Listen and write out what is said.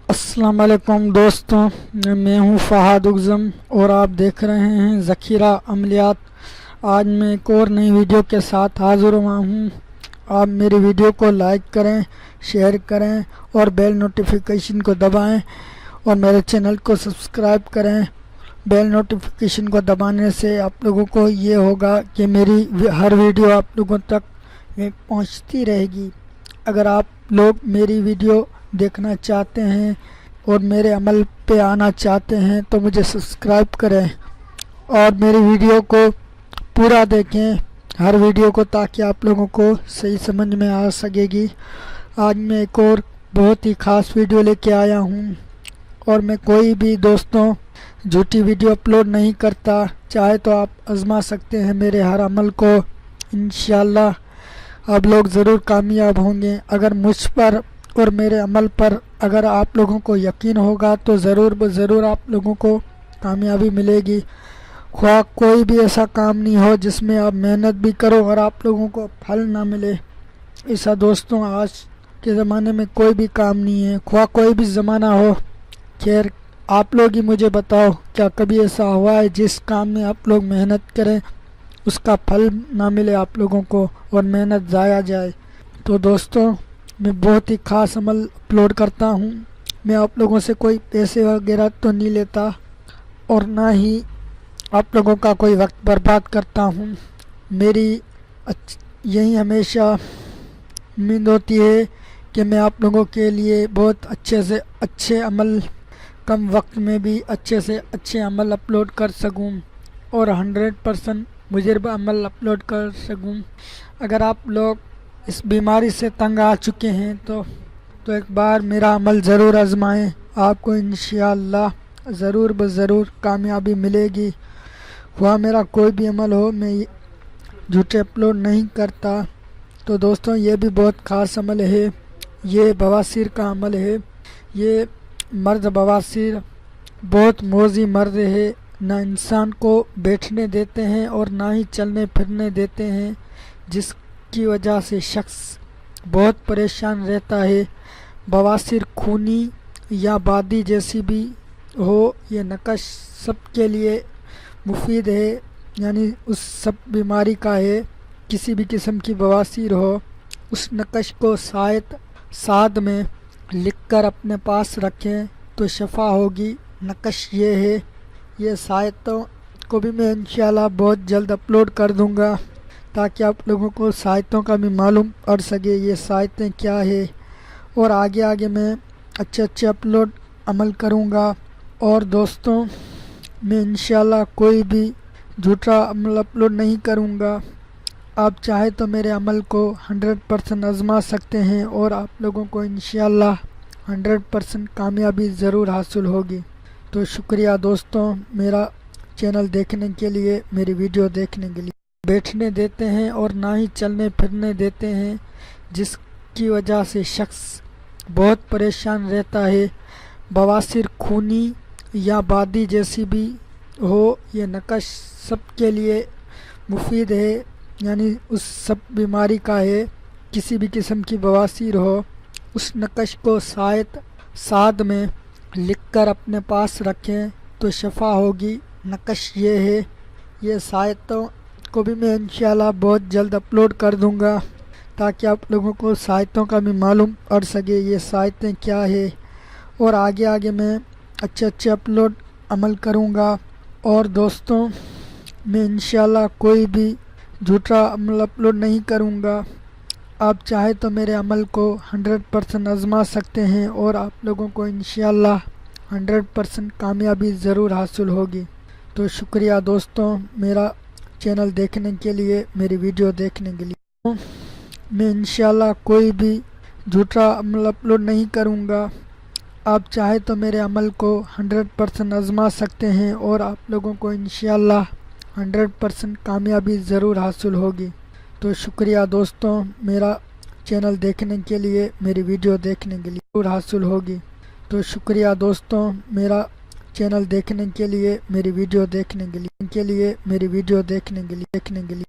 السلام علیکم دوستوں، میں ہوں فہد اعظم اور آپ دیکھ رہے ہیں ذخیرہ عملیات۔ آج میں ایک اور نئی ویڈیو کے ساتھ حاضر ہوا ہوں۔ آپ میری ویڈیو کو لائک کریں، شیئر کریں اور بیل نوٹیفیکیشن کو دبائیں اور میرے چینل کو سبسکرائب کریں۔ بیل نوٹیفیکیشن کو دبانے سے آپ لوگوں کو یہ ہوگا کہ میری ہر ویڈیو آپ لوگوں تک پہنچتی رہے گی۔ اگر آپ لوگ میری ویڈیو دیکھنا چاہتے ہیں اور میرے عمل پہ آنا چاہتے ہیں تو مجھے سبسکرائب کریں اور میری ویڈیو کو پورا دیکھیں، ہر ویڈیو کو، تاکہ آپ لوگوں کو صحیح سمجھ میں آ سکے گی۔ آج میں ایک اور بہت ہی خاص ویڈیو لے کے آیا ہوں اور میں کوئی بھی دوستوں جھوٹی ویڈیو اپلوڈ نہیں کرتا۔ چاہے تو آپ آزما سکتے ہیں میرے ہر عمل کو، انشاءاللہ آپ لوگ ضرور کامیاب ہوں گے۔ اگر مجھ پر اور میرے عمل پر اگر آپ لوگوں کو یقین ہوگا تو ضرور آپ لوگوں کو کامیابی ملے گی۔ خواہ کوئی بھی ایسا کام نہیں ہو جس میں آپ محنت بھی کرو اور آپ لوگوں کو پھل نہ ملے۔ ایسا دوستوں آج کے زمانے میں کوئی بھی کام نہیں ہے، خواہ کوئی بھی زمانہ ہو۔ خیر، آپ لوگ ہی مجھے بتاؤ، کیا کبھی ایسا ہوا ہے جس کام میں آپ لوگ محنت کریں اس کا پھل نہ ملے آپ لوگوں کو اور محنت ضائع جائے؟ تو دوستوں، میں بہت ہی خاص عمل اپلوڈ کرتا ہوں۔ میں آپ لوگوں سے کوئی پیسے وغیرہ تو نہیں لیتا اور نہ ہی آپ لوگوں کا کوئی وقت برباد کرتا ہوں۔ میری یہی ہمیشہ امید ہوتی ہے کہ میں آپ لوگوں کے لیے بہت اچھے سے اچھے عمل، کم وقت میں بھی اچھے سے اچھے عمل اپلوڈ کر سکوں اور 100% مجرب عمل اپلوڈ کر سکوں۔ اگر آپ لوگ اس بیماری سے تنگ آ چکے ہیں تو ایک بار میرا عمل ضرور آزمائیں، آپ کو انشاءاللہ ضرور کامیابی ملے گی۔ خواہ میرا کوئی بھی عمل ہو، میں جھوٹے اپلوڈ نہیں کرتا۔ تو دوستوں، یہ بھی بہت خاص عمل ہے، یہ بواسیر کا عمل ہے۔ یہ مرض بواسیر بہت موذی مرض ہے، نہ انسان کو بیٹھنے دیتے ہیں اور نہ ہی چلنے پھرنے دیتے ہیں، جس کی وجہ سے شخص بہت پریشان رہتا ہے۔ بواسیر خونی یا بادی جیسی بھی ہو، یہ نقش سب کے لیے مفید ہے، یعنی اس سب بیماری کا ہے۔ کسی بھی قسم کی بواسیر ہو، اس نقش کو ساتھ میں لکھ کر اپنے پاس رکھیں تو شفا ہوگی۔ نقش یہ ہے، یہ سائتوں کو بھی میں انشاءاللہ بہت جلد اپلوڈ کر دوں گا تاکہ آپ لوگوں کو سائتوں کا بھی معلوم پڑ سکے، یہ سائتیں کیا ہے۔ اور آگے میں اچھے اپلوڈ عمل کروں گا۔ اور دوستوں، میں انشاءاللہ کوئی بھی جھوٹا عمل اپلوڈ نہیں کروں گا۔ آپ چاہے تو میرے عمل کو 100% آزما سکتے ہیں اور آپ لوگوں کو انشاءاللہ 100% کامیابی ضرور حاصل ہوگی۔ تو شکریہ دوستوں، میرا چینل دیکھنے کے لیے، میری ویڈیو دیکھنے کے لیے۔ بیٹھنے دیتے ہیں اور نہ ہی چلنے پھرنے دیتے ہیں، جس کی وجہ سے شخص بہت پریشان رہتا ہے۔ بواسیر خونی یا بادی جیسی بھی ہو، یہ نقش سب کے لیے مفید ہے، یعنی اس سب بیماری کا ہے۔ کسی بھی قسم کی بواسیر ہو، اس نقش کو ساتھ میں لکھ کر اپنے پاس رکھیں تو شفا ہوگی۔ نقش یہ ہے، یہ سائتوں کو بھی میں انشاءاللہ بہت جلد اپلوڈ کر دوں گا تاکہ آپ لوگوں کو سائتوں کا بھی معلوم پڑ سکے، یہ سائتیں کیا ہے۔ اور آگے میں اچھے اپلوڈ عمل کروں گا۔ اور دوستوں، میں انشاءاللہ کوئی بھی جھوٹا عمل اپلوڈ نہیں کروں گا۔ آپ چاہے تو میرے عمل کو 100% آزما سکتے ہیں اور آپ لوگوں کو انشاءاللہ 100% کامیابی ضرور حاصل ہوگی۔ تو شکریہ دوستوں، میرا چینل دیکھنے کے لیے، میری ویڈیو دیکھنے کے لیے۔ میں انشاءاللہ کوئی بھی جھوٹا عمل اپلوڈ نہیں کروں گا۔ آپ چاہے تو میرے عمل کو 100% آزما سکتے ہیں اور آپ لوگوں کو انشاءاللہ 100% کامیابی ضرور حاصل ہوگی۔ تو شکریہ دوستوں، میرا چینل دیکھنے کے لیے، میری ویڈیو دیکھنے کے لیے ضرور حاصل ہوگی۔ تو شکریہ دوستوں، میرا چینل دیکھنے کے لیے، میری ویڈیو دیکھنے کے لیے، میری ویڈیو دیکھنے کے لیے۔